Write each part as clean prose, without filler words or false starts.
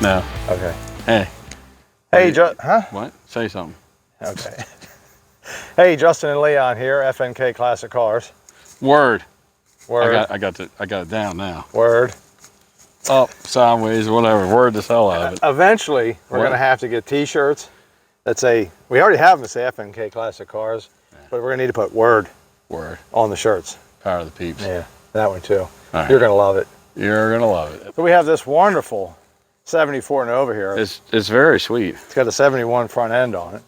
No. Okay. Hey. Hey, huh? What? Say something. Okay. Hey, Justin and Leon here, FNK Classic Cars. Word. Word. I got it down now. Word. Up, sideways, whatever. Word the hell out of it. Eventually, we're going to have to get T-shirts that say, we already have them that say FNK Classic Cars, but we're going to need to put word on the shirts. Power of the peeps. Yeah, that one too. Right. You're going to love it. You're going to love it. So we have this wonderful 74 Nova here. It's very sweet. It's got a 71 front end on it.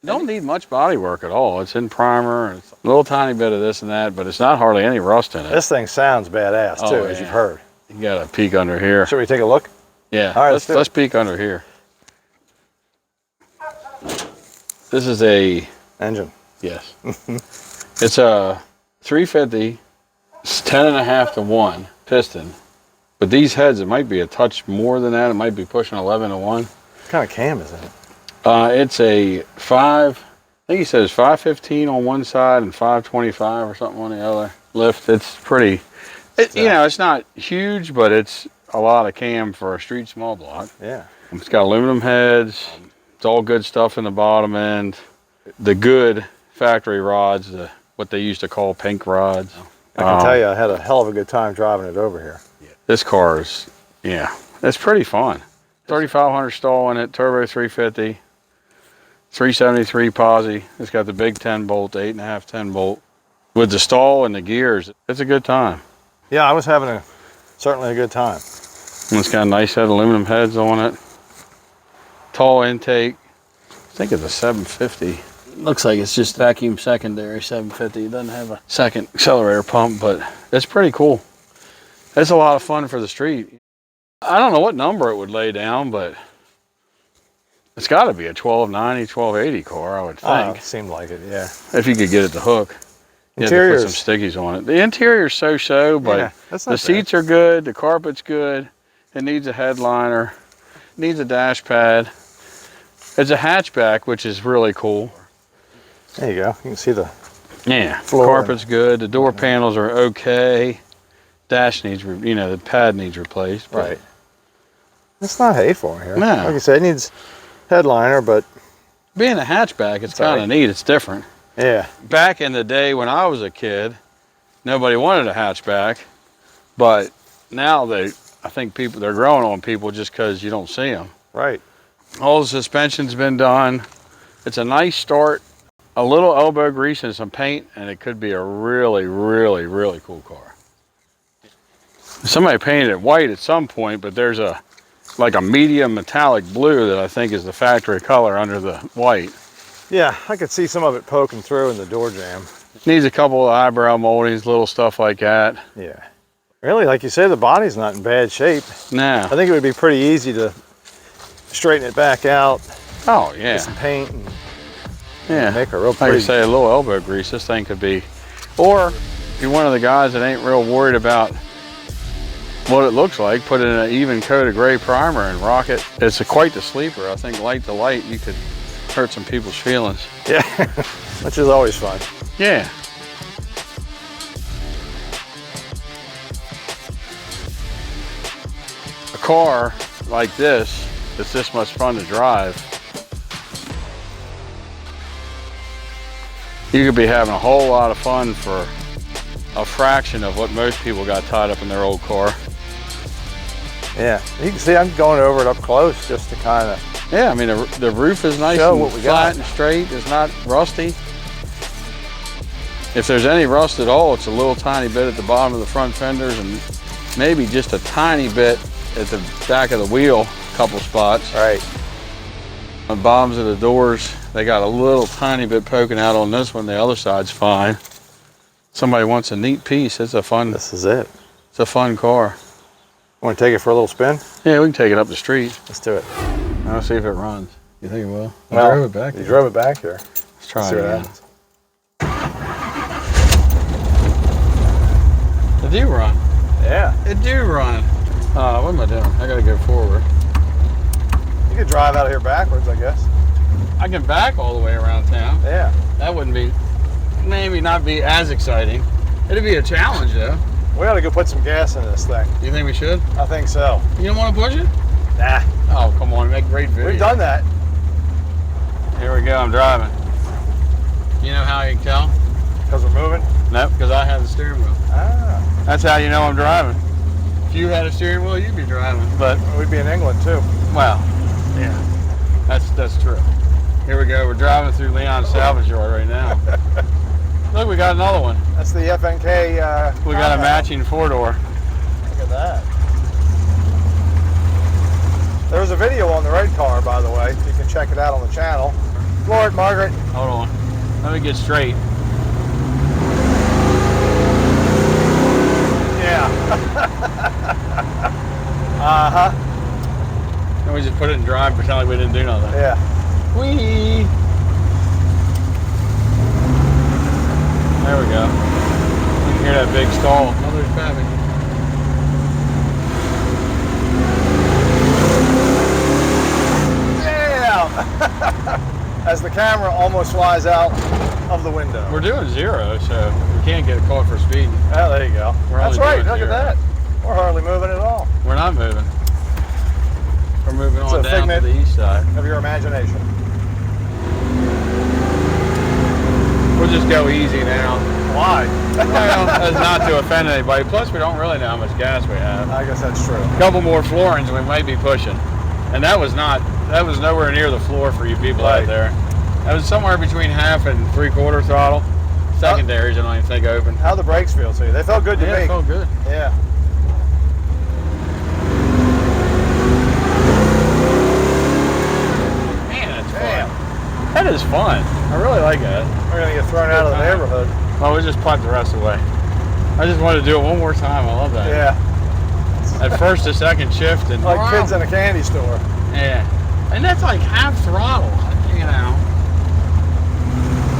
Don't need much body work at all. It's in primer, it's a little tiny bit of this and that, but it's not hardly any rust in it. This thing sounds badass too, as you've heard. You got a peek under here. Should we take a look? Yeah, all right, let's peek under here. This is a engine. Yes. It's a 350, it's 10.5 to 1 piston. But these heads, it might be a touch more than that. It might be pushing 11 to 1. What kind of cam is it? It's a I think he says 515 on one side and 525 or something on the other lift. It's pretty, you know, it's not huge, but it's a lot of cam for a street small block. Yeah. It's got aluminum heads. It's all good stuff in the bottom end. The good factory rods, what they used to call pink rods. I can tell you, I had a hell of a good time driving it over here. This car is, yeah, it's pretty fun. 3,500 stall in it, turbo 350, 373 posi. It's got the big 10 bolt, 8.5 10 bolt. With the stall and the gears, it's a good time. Yeah, I was having certainly a good time. And it's got a nice set of aluminum heads on it. Tall intake. I think it's a 750. Looks like it's just vacuum secondary 750. It doesn't have a second accelerator pump, but it's pretty cool. It's a lot of fun for the street. I don't know what number it would lay down, but it's got to be a 1290, 1280 car, I would think. It seemed like it, yeah. If you could get it to hook. You have to put some stickies on it. The interior's so-so, but the seats are good, the carpet's good. It needs a headliner, it needs a dash pad. It's a hatchback, which is really cool. There you go. You can see the floor. Carpet's good. The door panels are okay. Dash needs, you know, the pad needs replaced. Right. It's not hateful in here. No. Like you said, it needs headliner, but being a hatchback, it's kind of neat. It's different. Yeah. Back in the day when I was a kid, nobody wanted a hatchback, but now I think they're growing on people just because you don't see them. Right. All the suspension's been done. It's a nice start. A little elbow grease and some paint, and it could be a really, really, really cool car. Somebody painted it white at some point, but there's like a medium metallic blue that I think is the factory color under the white. Yeah, I could see some of it poking through in the door jamb. Needs a couple of eyebrow moldings, little stuff like that. Yeah. Really, like you say, the body's not in bad shape. No. I think it would be pretty easy to straighten it back out. Oh, yeah. Get some paint and make a real like pretty. I say, a little elbow grease, this thing could be. Or if you're one of the guys that ain't real worried about what it looks like, put in an even coat of gray primer and rock it. It's quite the sleeper. I think light to light, you could hurt some people's feelings. Yeah, which is always fun. Yeah. A car like this, that's this much fun to drive, you could be having a whole lot of fun for a fraction of what most people got tied up in their old car. Yeah, you can see I'm going over it up close just to kind of. Yeah, I mean the roof is nice and flat and straight. It's not rusty. If there's any rust at all, it's a little tiny bit at the bottom of the front fenders and maybe just a tiny bit at the back of the wheel, a couple spots. Right. The bottoms of the doors, they got a little tiny bit poking out on this one. The other side's fine. Somebody wants a neat piece. It's a fun. This is it. It's a fun car. Want to take it for a little spin? Yeah, we can take it up the street. Let's do it. I'll see if it runs. You think it will? Well, I drove it back. You drove it back here. Let's try it again. It do run. Yeah. It do run. What am I doing? I gotta go forward. You could drive out of here backwards, I guess. I can back all the way around town. Yeah. That wouldn't be, maybe not be as exciting. It'd be a challenge though. We ought to go put some gas in this thing. You think we should? I think so. You don't want to push it? Nah. Oh, come on, make great videos. We've done that. Here we go, I'm driving. You know how you can tell? Because we're moving? Nope, because I have the steering wheel. Ah. That's how you know I'm driving. If you had a steering wheel, you'd be driving. But we'd be in England too. Well, yeah, that's true. Here we go, we're driving through Leon's salvage yard right now. Look, we got another one. That's the FNK. We got a matching 4-door. Look at that. There was a video on the red car, by the way. You can check it out on the channel. Floor it, Margaret. Hold on. Let me get straight. Yeah. Uh-huh. And we just put it in drive, pretend like we didn't do nothing. Yeah. Whee! There we go. You can hear that big stall. Oh, there's Pavement. As the camera almost flies out of the window. We're doing 0, so we can't get caught for speeding. Oh, there you go. That's right, look 0. at that. We're hardly moving at all. We're not moving. We're moving It's on a down to figment the east side. of your imagination. We'll just go easy now. Why? Well, that's not to offend anybody. Plus, we don't really know how much gas we have. I guess that's true. A couple more floorings and we might be pushing. And that was nowhere near the floor for you people out there. That was somewhere between half and 3/4 throttle. Secondaries, I don't even think open. How the brakes feel to you? They felt good to me. Yeah, it felt good. Yeah. Man, that's fun. That is fun. I really like that. We're going to get thrown out of the neighborhood. Well, we just pumped the rest away. I just wanted to do it one more time. I love that. Yeah. At first, the second shift. And like kids in a candy store. Yeah. And that's like half throttle, you know.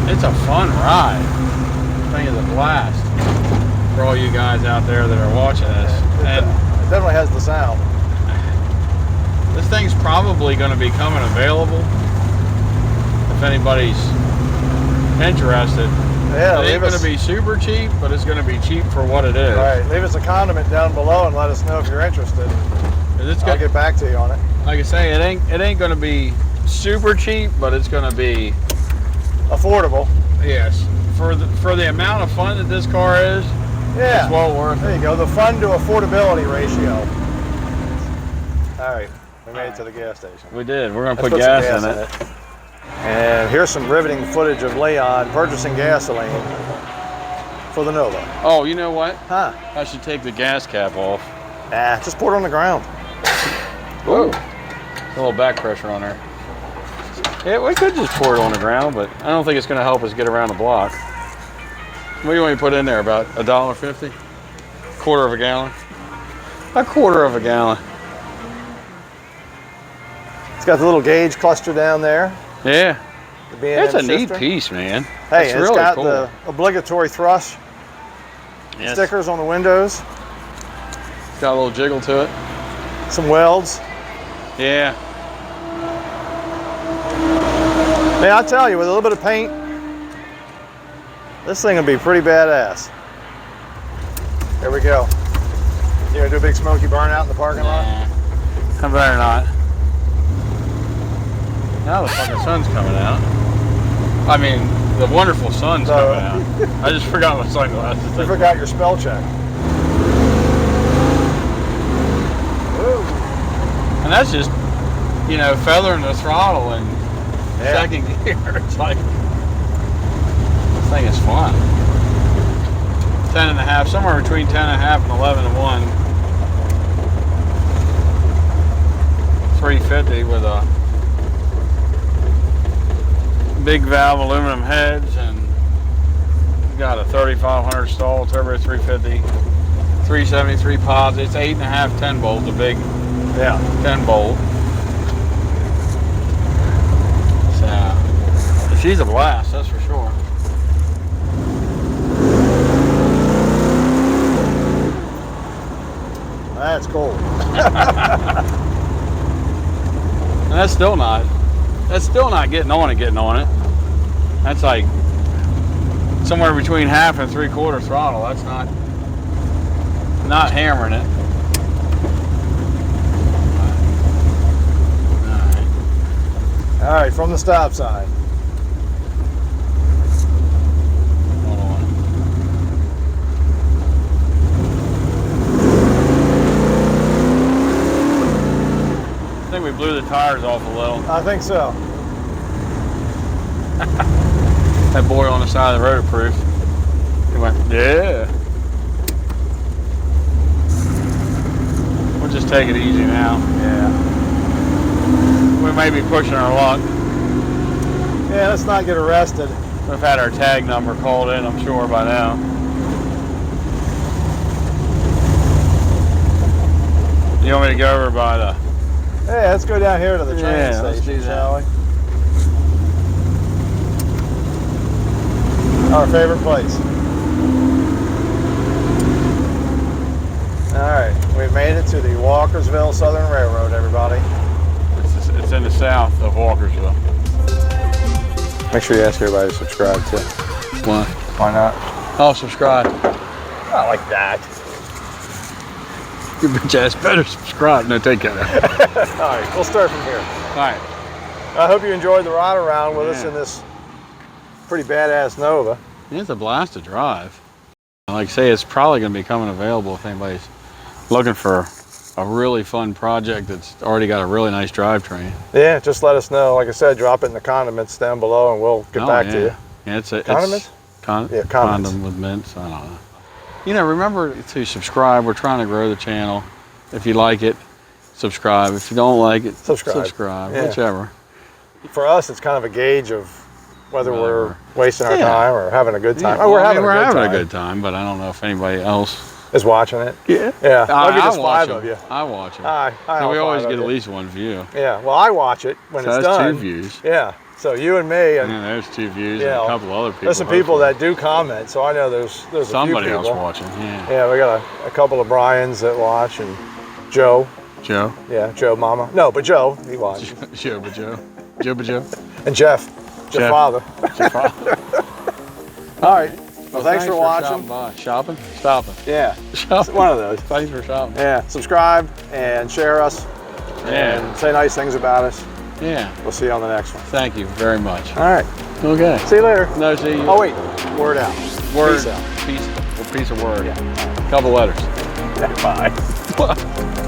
It's a fun ride. This thing is a blast for all you guys out there that are watching this. It definitely has the sound. This thing's probably going to be coming available if anybody's interested. Yeah, it ain't going to be super cheap, but it's going to be cheap for what it is. Right. Leave us a comment down below and let us know if you're interested. I'll get back to you on it. Like I say, it ain't going to be super cheap, but it's going to be affordable. Yes. For the amount of fun that this car is, yeah, it's well worth it. There you go. The fun to affordability ratio. All right. We made it to the gas station. We did. We're going to put gas in it. And here's some riveting footage of Leon purchasing gasoline for the Nova. Oh, you know what? Huh? I should take the gas cap off. Nah, just pour it on the ground. Whoa. A little back pressure on there. Yeah, we could just pour it on the ground, but I don't think it's going to help us get around the block. What do you want me to put in there? About $1.50? Quarter of a gallon? A quarter of a gallon. It's got the little gauge cluster down there. Yeah. It's a shifter. neat piece, man. Hey, it's it's really got cool. the obligatory thrush stickers on the windows. Got a little jiggle to it. Some welds. Yeah. Hey, I'll tell you, with a little bit of paint, this thing will be pretty badass. There we go. You gonna do a big smoky burnout in the parking lot? I better not. Now the fucking sun's coming out. I mean, the wonderful sun's coming out. I just forgot my sunglasses. You forgot your spell check. Woo. And that's just, you know, feathering the throttle and second gear. It's like, this thing is fun. 10.5, somewhere between 10.5 and 11 to 1. 350 with a big valve aluminum heads, and got a 3500 stall turbo 350, 373 posi. It's 8.5 10 bolt, a big 10 bolt. So she's a blast, that's for sure. That's cool. And that's still not getting on it. That's like somewhere between half and 3/4 throttle. That's not hammering it. All right, from the stop sign. Hold on. I think we blew the tires off a little. I think so. That boy on the side of the road proof. He went, yeah. We'll just take it easy now. Yeah. We may be pushing our luck. Yeah, let's not get arrested. We've had our tag number called in, I'm sure, by now. You want me to go over by the... Hey, let's go down here to the train station, shall we? Our favorite place. All right, we've made it to the Walkersville Southern Railroad, everybody. It's in the south of Walkersville. Make sure you ask everybody to subscribe too. Why? Why not? Oh, subscribe. Not like that. You bitch ass better subscribe. No, take care. All right, we'll start from here. All right. I hope you enjoyed the ride around with us in this pretty badass Nova. It's a blast to drive. Like I say, it's probably going to be coming available if anybody's looking for a really fun project that's already got a really nice drivetrain. Yeah, just let us know. Like I said, drop it in the condiments down below and we'll get back to you. Yeah, it's a condiments? Yeah, condiments. Condom with mints. I don't know. You know, remember to subscribe. We're trying to grow the channel. If you like it, subscribe. If you don't like it, subscribe. Yeah. Whichever. For us, it's kind of a gauge of whether we're wasting our time or having a good time. Yeah, oh, we're having a good time, but I don't know if anybody else is watching it. Yeah. Yeah. Maybe I just watch 5 of you. I watch it. So we always get at least one view. Yeah. Well, I watch it when it's that's done. 2 views. Yeah. So you and me and there's 2 views and a couple other people. There's some people that do comment, so I know there's somebody a few people. else watching. Yeah. Yeah, we got a couple of Brians that watch and Joe. Joe. Yeah, Joe Mama. No, but Joe, he watches. Joe. And Jeff Father. Jeff Father. All right. Well, thanks for watching. Shopping? Stopping. Yeah. Shopping. One of those. Thanks for shopping. Yeah. Subscribe and share us. Yeah. And say nice things about us. Yeah. We'll see you on the next one. Thank you very much. All right. Okay. See you later. No, see you. Oh, wait. Word out. Word. Peace out. Piece of word. Yeah. Couple letters. Yeah, bye.